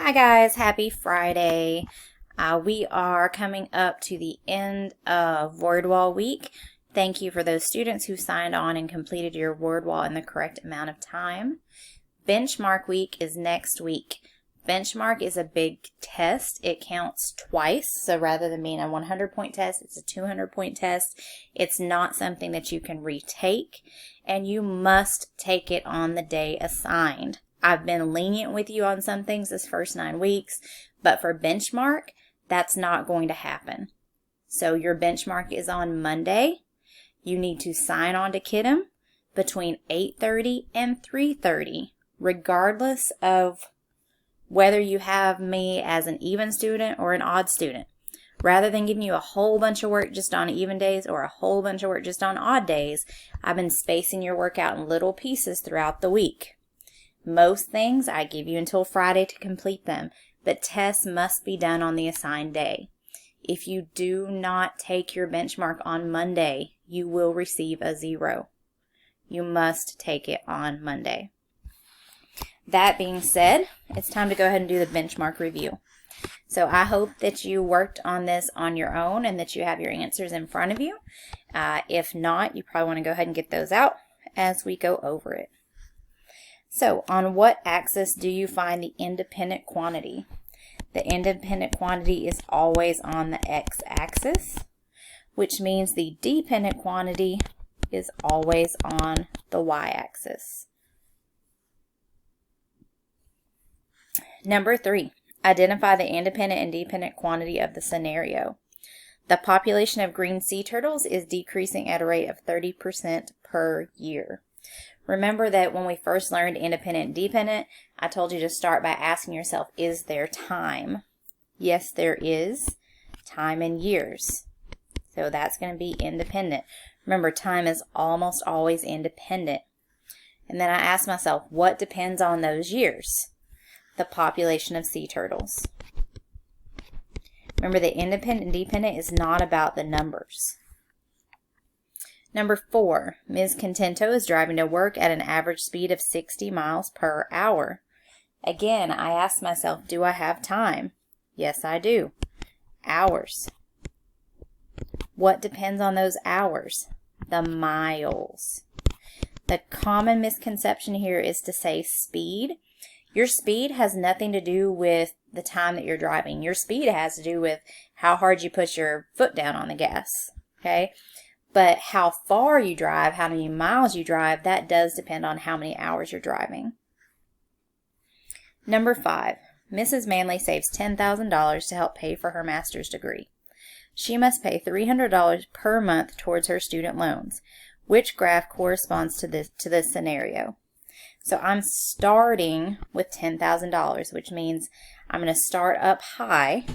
Hi guys, happy Friday. We are coming up to the end of WordWall week. Thank you for those students who signed on and completed your WordWall in the correct amount of time. Benchmark week is next week. Benchmark is a big test. It counts twice, so rather than being a 100-point test, it's a 200-point test. It's not something that you can retake, and you must take it on the day assigned. I've been lenient with you on some things this first 9 weeks, but for benchmark, that's not going to happen. So your benchmark is on Monday. You need to sign on to KIDM between 8:30 and 3:30, regardless of whether you have me as an even student or an odd student. Rather than giving you a whole bunch of work just on even days or a whole bunch of work just on odd days, I've been spacing your work out in little pieces throughout the week. Most things I give you until Friday to complete them, but tests must be done on the assigned day. If you do not take your benchmark on Monday, you will receive a 0. You must take it on Monday. That being said, it's time to go ahead and do the benchmark review. So I hope that you worked on this on your own and that you have your answers in front of you. If not, you probably want to go ahead and get those out as we go over it. So, on what axis do you find the independent quantity? The independent quantity is always on the x-axis, which means the dependent quantity is always on the y-axis. Number 3, identify the independent and dependent quantity of the scenario. The population of green sea turtles is decreasing at a rate of 30% per year. Remember that when we first learned independent and dependent, I told you to start by asking yourself, is there time? Yes, there is. Time in years. So that's going to be independent. Remember, time is almost always independent. And then I asked myself, what depends on those years? The population of sea turtles. Remember, the independent and dependent is not about the numbers. Number 4, Ms. Contento is driving to work at an average speed of 60 miles per hour. Again, I asked myself, do I have time? Yes, I do. Hours. What depends on those hours? The miles. The common misconception here is to say speed. Your speed has nothing to do with the time that you're driving. Your speed has to do with how hard you put your foot down on the gas. Okay? But how far you drive, how many miles you drive, that does depend on how many hours you're driving. Number 5, Mrs. Manley saves $10,000 to help pay for her master's degree. She must pay $300 per month towards her student loans. Which graph corresponds to this scenario? So I'm starting with $10,000, which means I'm going to start up high,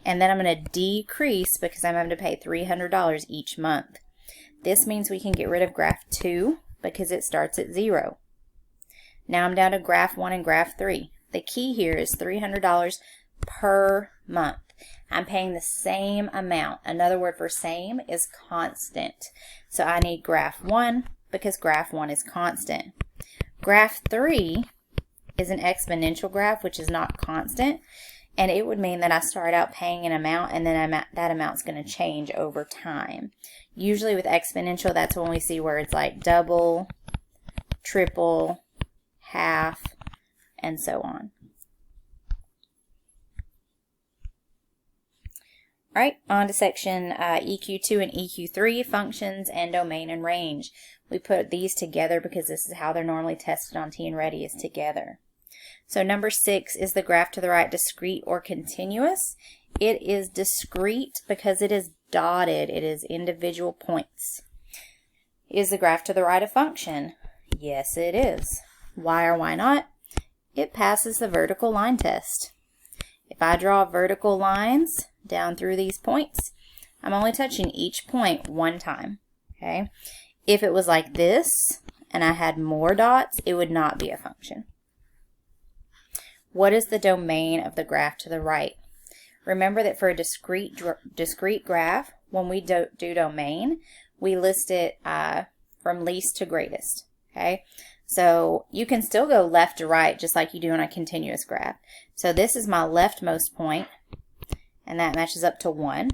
and then I'm going to decrease because I'm having to pay $300 each month. This means we can get rid of graph 2 because it starts at 0. Now I'm down to graph 1 and graph 3. The key here is $300 per month. I'm paying the same amount. Another word for same is constant. So I need graph 1 because graph 1 is constant. Graph 3 is an exponential graph, which is not constant. And it would mean that I start out paying an amount and then that amount's going to change over time. Usually with exponential, that's when we see words like double, triple, half, and so on. All right, on to section EQ2 and EQ3, functions and domain and range. We put these together because this is how they're normally tested on T&Ready, is together. So number 6, is the graph to the right discrete or continuous? It is discrete because it is dotted. It is individual points. Is the graph to the right a function? Yes, it is. Why or why not? It passes the vertical line test. If I draw vertical lines down through these points, I'm only touching each point one time. Okay? If it was like this and I had more dots, it would not be a function. What is the domain of the graph to the right? Remember that for a discrete graph, when we do domain, we list it from least to greatest. Okay, So you can still go left to right just like you do on a continuous graph. So this is my leftmost point, and that matches up to 1.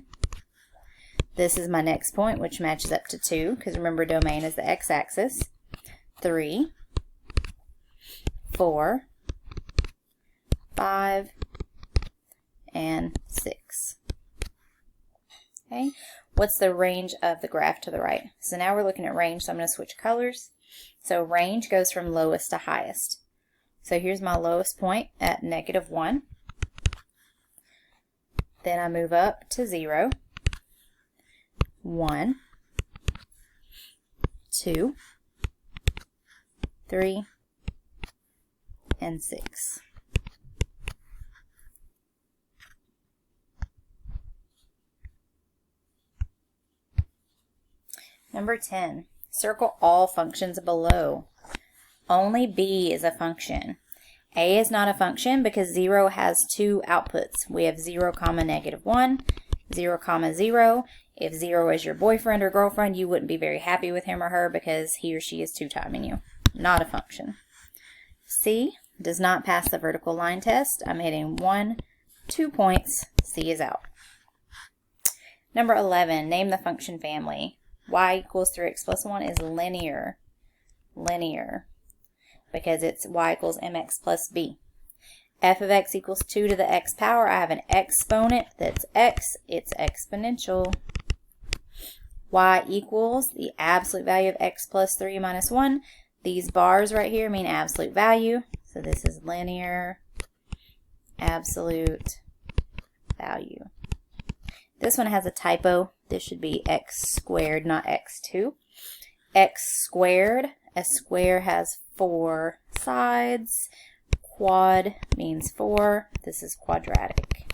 This is my next point, which matches up to 2, because remember domain is the x-axis. 3, 4, 5, and 6. Okay, what's the range of the graph to the right? So now we're looking at range, so I'm going to switch colors. So range goes from lowest to highest. So here's my lowest point at -1. Then I move up to 0, 1, 2, 3, and 6. Number 10, circle all functions below. Only B is a function. A is not a function because 0 has 2 outputs. We have 0, -1, 0, 0. If 0 is your boyfriend or girlfriend, you wouldn't be very happy with him or her because he or she is 2-timing you. Not a function. C does not pass the vertical line test. I'm hitting 1, 2 points. C is out. Number 11, name the function family. Y equals 3x plus 1 is linear. Linear. Because it's y equals mx plus b. F of x equals 2 to the x power. I have an exponent that's x. It's exponential. Y equals the absolute value of x plus 3 minus 1. These bars right here mean absolute value. So this is linear absolute value. This one has a typo. This should be x squared, not x2. X squared. A square has 4 sides. Quad means 4. This is quadratic.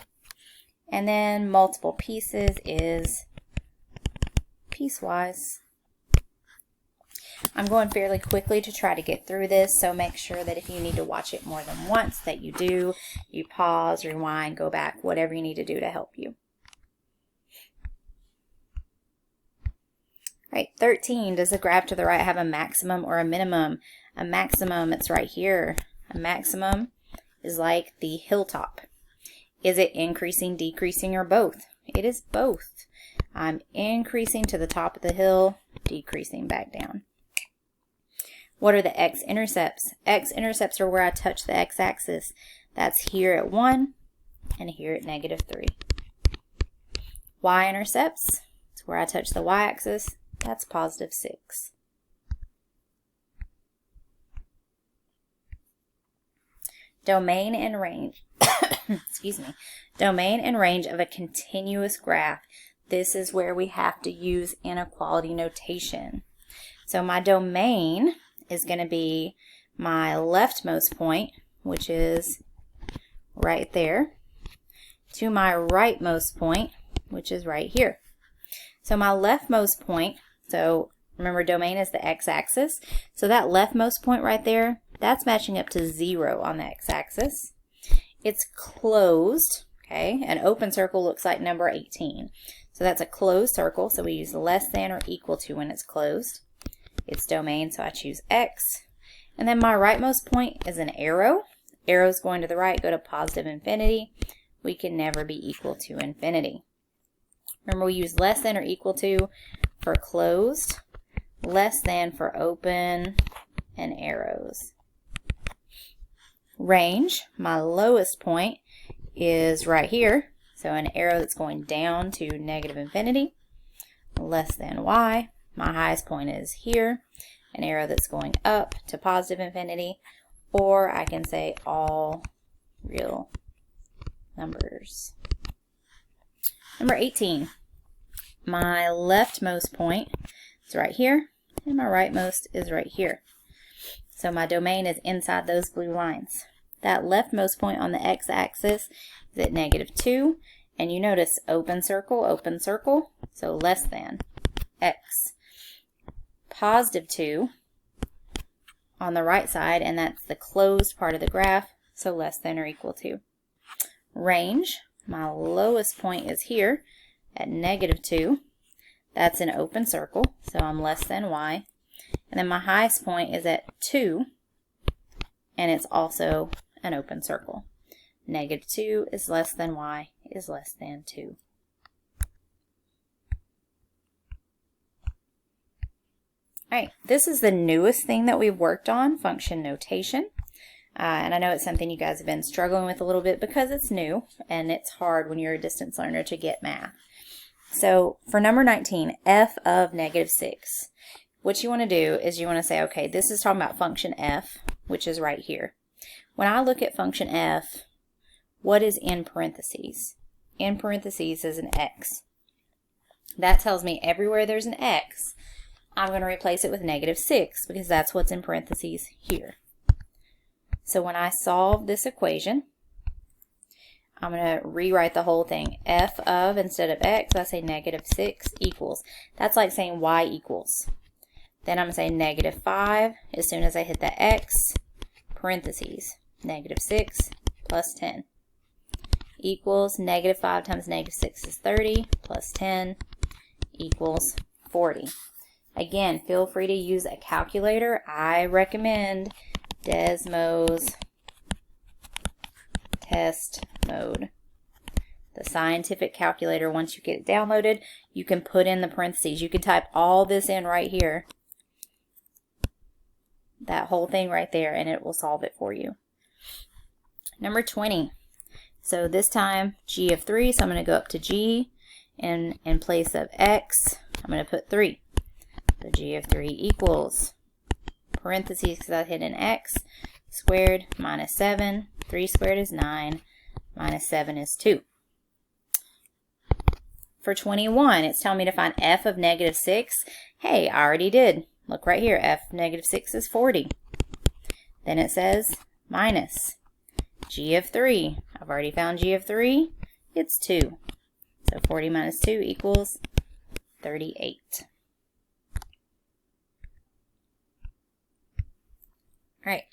And then multiple pieces is piecewise. I'm going fairly quickly to try to get through this, so make sure that if you need to watch it more than once, that you do. You pause, rewind, go back, whatever you need to do to help you. Right, 13, does the graph to the right have a maximum or a minimum? A maximum, it's right here. A maximum is like the hilltop. Is it increasing, decreasing, or both? It is both. I'm increasing to the top of the hill, decreasing back down. What are the x-intercepts? X-intercepts are where I touch the x-axis. That's here at 1 and here at -3. Y-intercepts, it's where I touch the y-axis. That's +6. Domain and range, excuse me, domain and range of a continuous graph. This is where we have to use inequality notation. So my domain is going to be my leftmost point, which is right there, to my rightmost point, which is right here. So my leftmost point, so remember domain is the x-axis, so that leftmost point right there, that's matching up to 0 on the x-axis. It's closed, okay? An open circle looks like number 18. So that's a closed circle, so we use less than or equal to when it's closed. It's domain, so I choose x. And then my rightmost point is an arrow. Arrows going to the right go to positive infinity. We can never be equal to infinity. Remember, we use less than or equal to for closed, less than for open, and arrows. Range, my lowest point is right here. So an arrow that's going down to -infinity, less than y. My highest point is here. An arrow that's going up to positive infinity. Or I can say all real numbers. Number 18. My leftmost point is right here, and my rightmost is right here. So my domain is inside those blue lines. That leftmost point on the x-axis is at -2, and you notice open circle, so less than x. +2 on the right side, and that's the closed part of the graph, so less than or equal to. Range, my lowest point is here at -2. That's an open circle, so I'm less than y. And then my highest point is at 2, and it's also an open circle. Negative 2 is less than y is less than 2. All right, this is the newest thing that we've worked on, function notation. And I know it's something you guys have been struggling with a little bit because it's new and it's hard when you're a distance learner to get math. So for number 19, f of negative 6, what you want to do is you want to say, okay, this is talking about function f, which is right here. When I look at function f, what is in parentheses? In parentheses is an x. That tells me everywhere there's an x, I'm going to replace it with negative 6 because that's what's in parentheses here. So when I solve this equation, I'm going to rewrite the whole thing. F of, instead of x, I say negative 6 equals. That's like saying y equals. Then I'm going to say negative 5 as soon as I hit the x, parentheses, negative 6 plus 10 equals negative 5 times negative 6 is 30 plus 10 equals 40. Again, feel free to use a calculator. I recommend Desmo's Test Mode. The scientific calculator, once you get it downloaded, you can put in the parentheses. You can type all this in right here, that whole thing right there, and it will solve it for you. Number 20. So this time, g of 3, so I'm going to go up to g, and in place of x, I'm going to put 3. So g of 3 equals, parentheses because I hit an x, squared minus 7. 3 squared is 9, minus 7 is 2. For 21, it's telling me to find f of negative 6. Hey, I already did. Look right here, f of negative 6 is 40. Then it says minus g of 3. I've already found g of 3. It's 2. So 40 minus 2 equals 38. All right,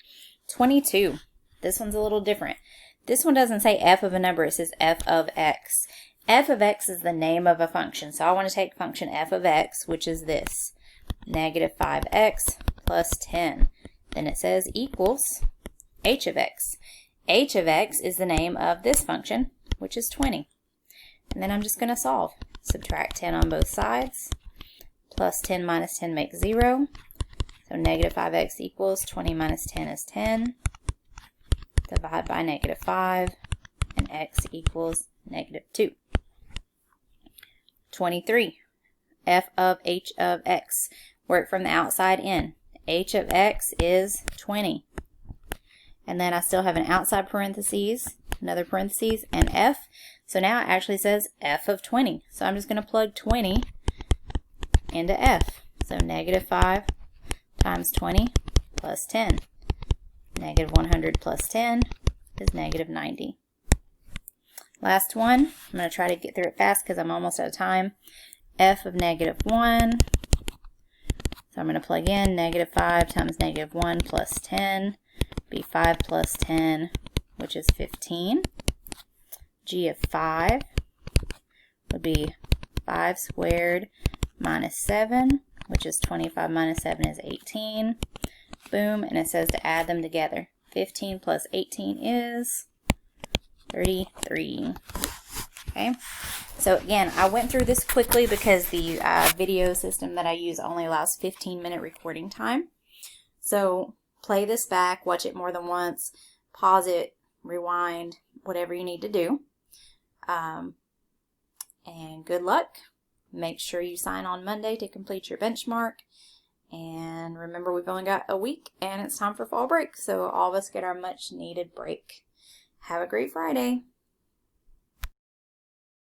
22. This one's a little different. This one doesn't say f of a number, it says f of x. F of x is the name of a function. So I want to take function f of x, which is this, negative 5x plus 10. Then it says equals h of x. H of x is the name of this function, which is 20. And then I'm just going to solve. Subtract 10 on both sides. Plus 10 minus 10 makes 0. So negative 5x equals 20 minus 10 is 10. Divide by negative 5. And x equals negative 2. 23. F of h of x. Work from the outside in. H of x is 20. And then I still have an outside parentheses, another parentheses, and f. So now it actually says f of 20. So I'm just going to plug 20 into f. So negative 5 times 20 plus 10. Negative 100 plus 10 is negative 90. Last one. I'm going to try to get through it fast because I'm almost out of time. F of negative 1. So I'm going to plug in negative 5 times negative 1 plus 10. Be 5 plus 10, which is 15. G of 5 would be 5 squared minus 7, which is 25 minus 7 is 18. Boom, and it says to add them together. 15 plus 18 is 33. Okay, so again, I went through this quickly because the video system that I use only allows 15-minute recording time. So play this back, watch it more than once, pause it, rewind, whatever you need to do. And good luck. Make sure you sign on Monday to complete your benchmark. And remember, we've only got a week and it's time for fall break. So all of us get our much needed break. Have a great Friday.